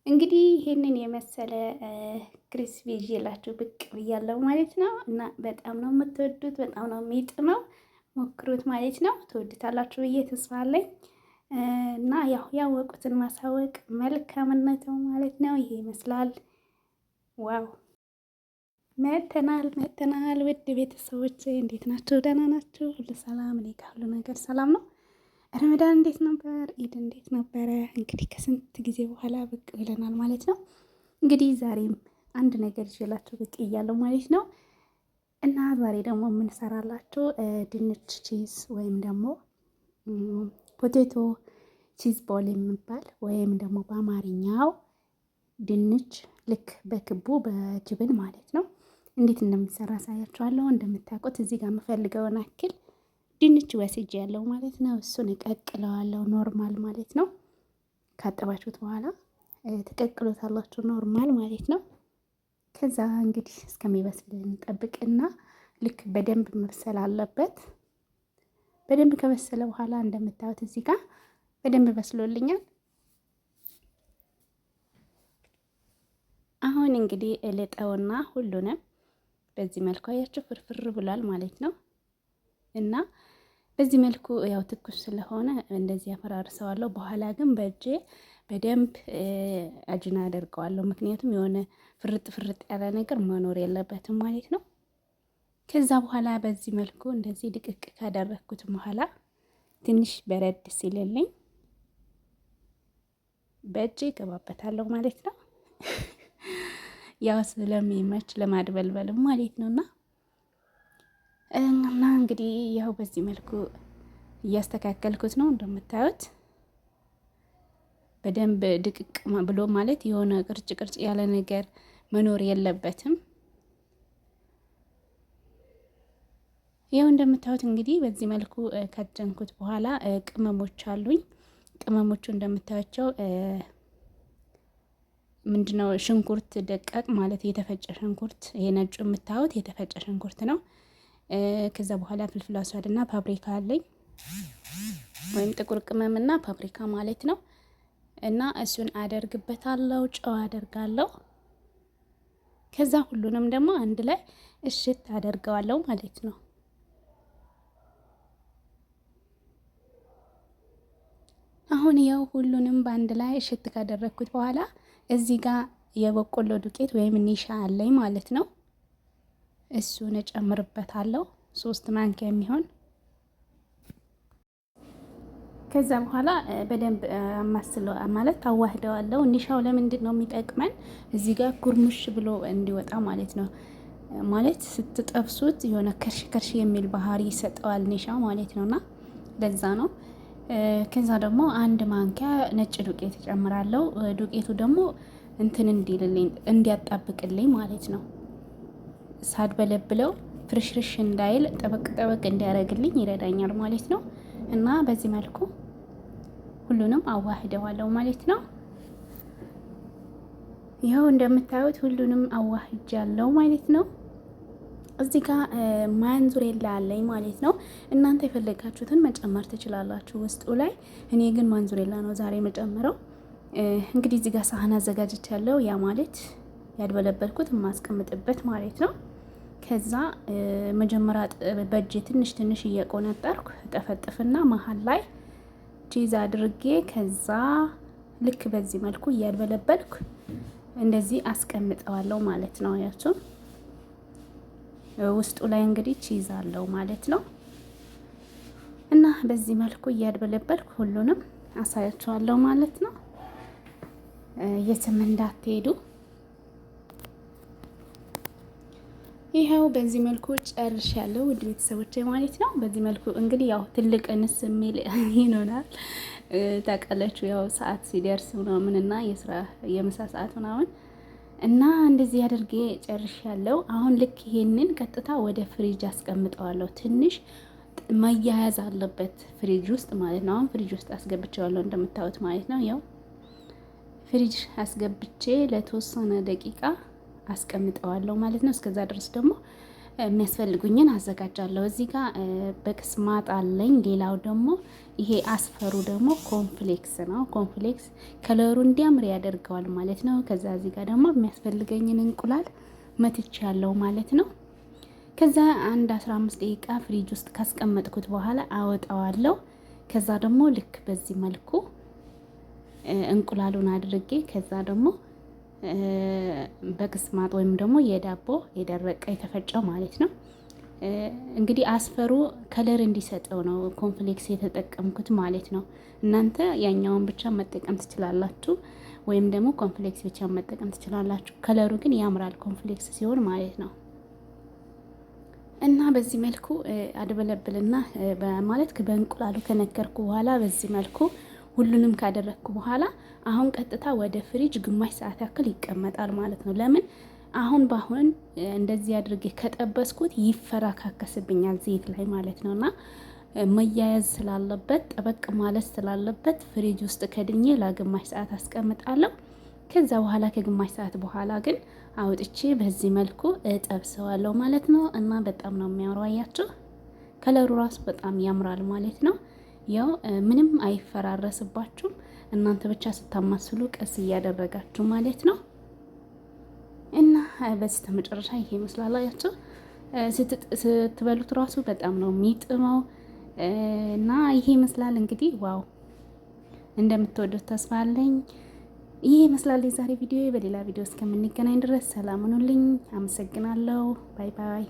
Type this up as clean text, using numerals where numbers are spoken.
እንግዲህ ይሄንን የመሰለ ክሪስፒ ይዤላችሁ ብቅ ብያለሁ ማለት ነው። እና በጣም ነው የምትወዱት፣ በጣም ነው የሚጥመው። ሞክሩት ማለት ነው። ትወዱታላችሁ ብዬ ተስፋ አለኝ። እና ያው ያወቁትን ማሳወቅ መልካምነት ነው ማለት ነው። ይሄ ይመስላል። ዋው መተናል ውድ ቤተሰቦች እንዴት ናቸው? ደህና ናቸው? ሁሉ ሰላም? እኔ ጋር ሁሉ ነገር ሰላም ነው። ረመዳን እንዴት ነበር? ኢድ እንዴት ነበረ? እንግዲህ ከስንት ጊዜ በኋላ ብቅ ብለናል ማለት ነው። እንግዲህ ዛሬም አንድ ነገር ይዤላችሁ ብቅ እያለሁ ማለት ነው። እና ዛሬ ደግሞ የምንሰራላችሁ ድንች ቺዝ ወይም ደግሞ ፖቴቶ ቺዝ ቦል የሚባል ወይም ደግሞ በአማርኛው ድንች ልክ በክቡ በጅብን ማለት ነው እንዴት እንደሚሰራ አሳያችኋለሁ። እንደምታውቁት እዚህ ጋር የምፈልገውን አክል ድንች ወስጄ ያለው ማለት ነው። እሱን እቀቅለዋለሁ ኖርማል ማለት ነው። ካጠባችሁት በኋላ ትቀቅሉታላችሁ ኖርማል ማለት ነው። ከዛ እንግዲህ እስከሚበስል እንጠብቅና ልክ በደንብ መብሰል አለበት። በደንብ ከበሰለ በኋላ እንደምታዩት እዚህ ጋር በደንብ በስሎልኛል። አሁን እንግዲህ እልጠውና ሁሉንም በዚህ መልኩ አያችሁ ፍርፍር ብሏል ማለት ነው። እና በዚህ መልኩ ያው ትኩስ ስለሆነ እንደዚህ ያፈራርሰዋለሁ። በኋላ ግን በእጄ በደንብ አጅና አደርገዋለሁ። ምክንያቱም የሆነ ፍርጥ ፍርጥ ያለ ነገር መኖር የለበትም ማለት ነው። ከዛ በኋላ በዚህ መልኩ እንደዚህ ድቅቅ ካደረግኩት በኋላ ትንሽ በረድ ሲልልኝ በእጄ እገባበታለሁ ማለት ነው። ያው ስለሚመች ለማድበልበልም ማለት ነውና እና እንግዲህ ያው በዚህ መልኩ እያስተካከልኩት ነው። እንደምታዩት በደንብ ድቅቅ ብሎ ማለት የሆነ ቅርጭ ቅርጽ ያለ ነገር መኖር የለበትም። ያው እንደምታዩት እንግዲህ በዚህ መልኩ ከጀንኩት በኋላ ቅመሞች አሉኝ። ቅመሞቹ እንደምታዩቸው ምንድነው ሽንኩርት ደቃቅ ማለት የተፈጨ ሽንኩርት፣ ይሄ ነጩ የምታዩት የተፈጨ ሽንኩርት ነው። ከዛ በኋላ ፍልፍል አስዋድና ፓፕሪካ አለኝ ወይም ጥቁር ቅመምና ፓፕሪካ ማለት ነው። እና እሱን አደርግበታለሁ፣ ጨው አደርጋለሁ። ከዛ ሁሉንም ደግሞ አንድ ላይ እሽት አደርገዋለሁ ማለት ነው። አሁን ያው ሁሉንም በአንድ ላይ እሽት ካደረግኩት በኋላ እዚህ ጋር የበቆሎ ዱቄት ወይም ኒሻ አለኝ ማለት ነው። እሱን እጨምርበታለሁ 3 ማንኪያ የሚሆን። ከዛ በኋላ በደንብ አማስለው ማለት ታዋህደዋለሁ። ኒሻው ለምንድን ነው የሚጠቅመን? እዚህ ጋር ኩርሙሽ ብሎ እንዲወጣ ማለት ነው። ማለት ስትጠብሱት የሆነ ከርሽ ከርሽ የሚል ባህሪ ይሰጠዋል ኒሻ ማለት ነውና ለዛ ነው። ከዛ ደግሞ 1 ማንኪያ ነጭ ዱቄት እጨምራለሁ። ዱቄቱ ደግሞ እንትን እንዲልልኝ እንዲያጣብቅልኝ ማለት ነው። ሳድበለብለው ፍርሽርሽ እንዳይል ጠበቅ ጠበቅ እንዲያደርግልኝ ይረዳኛል ማለት ነው። እና በዚህ መልኩ ሁሉንም አዋህደዋለሁ ማለት ነው። ይኸው እንደምታዩት ሁሉንም አዋህጃለሁ ማለት ነው። እዚህ ጋር ማንዙሬላ አለኝ ማለት ነው። እናንተ የፈለጋችሁትን መጨመር ትችላላችሁ ውስጡ ላይ። እኔ ግን ማንዙሬላ ነው ዛሬ መጨመረው። እንግዲህ እዚህ ጋር ሳህን አዘጋጅቻለሁ። ያ ማለት ያድበለበልኩት የማስቀምጥበት ማለት ነው። ከዛ መጀመሪያ በእጄ ትንሽ ትንሽ እየቆነጠርኩ ጠፈጥፍና መሀል ላይ ቺዝ አድርጌ ከዛ ልክ በዚህ መልኩ እያድበለበልኩ እንደዚህ አስቀምጠዋለሁ ማለት ነው። ያችሁ ውስጡ ላይ እንግዲህ ቺዝ አለው ማለት ነው። እና በዚህ መልኩ እያድበለበልኩ ሁሉንም አሳያችኋለሁ ማለት ነው። የትም እንዳትሄዱ። ይኸው በዚህ መልኩ ጨርሻለሁ ውድ ቤተሰቦቼ ማለት ነው። በዚህ መልኩ እንግዲህ ያው ትልቅ እንስ የሚል ይኖራል ታውቃላችሁ። ያው ሰዓት ሲደርስ ምናምን እና የምሳ ሰዓት ምናምን እና እንደዚህ አድርጌ ጨርሻለሁ። አሁን ልክ ይሄንን ቀጥታ ወደ ፍሪጅ አስቀምጠዋለሁ። ትንሽ መያያዝ አለበት ፍሪጅ ውስጥ ማለት ነው። አሁን ፍሪጅ ውስጥ አስገብቼዋለሁ እንደምታዩት ማለት ነው። ያው ፍሪጅ አስገብቼ ለተወሰነ ደቂቃ አስቀምጠዋለሁ ማለት ነው። እስከዛ ድረስ ደግሞ የሚያስፈልጉኝን አዘጋጃለሁ። እዚህ ጋር በቅስማጥ አለኝ። ሌላው ደግሞ ይሄ አስፈሩ ደግሞ ኮንፍሌክስ ነው። ኮንፍሌክስ ከለሩ እንዲያምር ያደርገዋል ማለት ነው። ከዛ እዚህ ጋር ደግሞ የሚያስፈልገኝን እንቁላል መትቼ ያለው ማለት ነው። ከዛ አንድ 15 ደቂቃ ፍሪጅ ውስጥ ካስቀመጥኩት በኋላ አወጣዋለሁ። ከዛ ደግሞ ልክ በዚህ መልኩ እንቁላሉን አድርጌ ከዛ ደግሞ በቅስማጥ ወይም ደግሞ የዳቦ የደረቀ የተፈጨው ማለት ነው። እንግዲህ አስፈሩ ከለር እንዲሰጠው ነው ኮንፍሌክስ የተጠቀምኩት ማለት ነው። እናንተ ያኛውን ብቻ መጠቀም ትችላላችሁ፣ ወይም ደግሞ ኮንፍሌክስ ብቻ መጠቀም ትችላላችሁ። ከለሩ ግን ያምራል ኮንፍሌክስ ሲሆን ማለት ነው። እና በዚህ መልኩ አድበለብልና ማለት በእንቁላሉ ከነከርኩ በኋላ በዚህ መልኩ ሁሉንም ካደረግኩ በኋላ አሁን ቀጥታ ወደ ፍሪጅ ግማሽ ሰዓት ያክል ይቀመጣል ማለት ነው። ለምን አሁን በአሁን እንደዚህ አድርጌ ከጠበስኩት ይፈራካከስብኛል ዘይት ላይ ማለት ነው። እና መያያዝ ስላለበት ጠበቅ ማለት ስላለበት ፍሪጅ ውስጥ ከድኜ ለግማሽ ሰዓት አስቀምጣለሁ። ከዛ በኋላ ከግማሽ ሰዓት በኋላ ግን አውጥቼ በዚህ መልኩ እጠብሰዋለሁ ማለት ነው። እና በጣም ነው የሚያምረው። አያችሁ ከለሩ ራሱ በጣም ያምራል ማለት ነው። ያው ምንም አይፈራረስባችሁም። እናንተ ብቻ ስታማስሉ ቀስ እያደረጋችሁ ማለት ነው። እና በስተ መጨረሻ ይሄ ይመስላል። አያችሁ ስትበሉት ራሱ በጣም ነው የሚጥመው። እና ይሄ ይመስላል እንግዲህ ዋው እንደምትወዱት ተስፋ አለኝ። ይሄ ይመስላል የዛሬ ቪዲዮ። በሌላ ቪዲዮ እስከምንገናኝ ድረስ ሰላም ሁኑልኝ። አመሰግናለሁ። ባይ ባይ።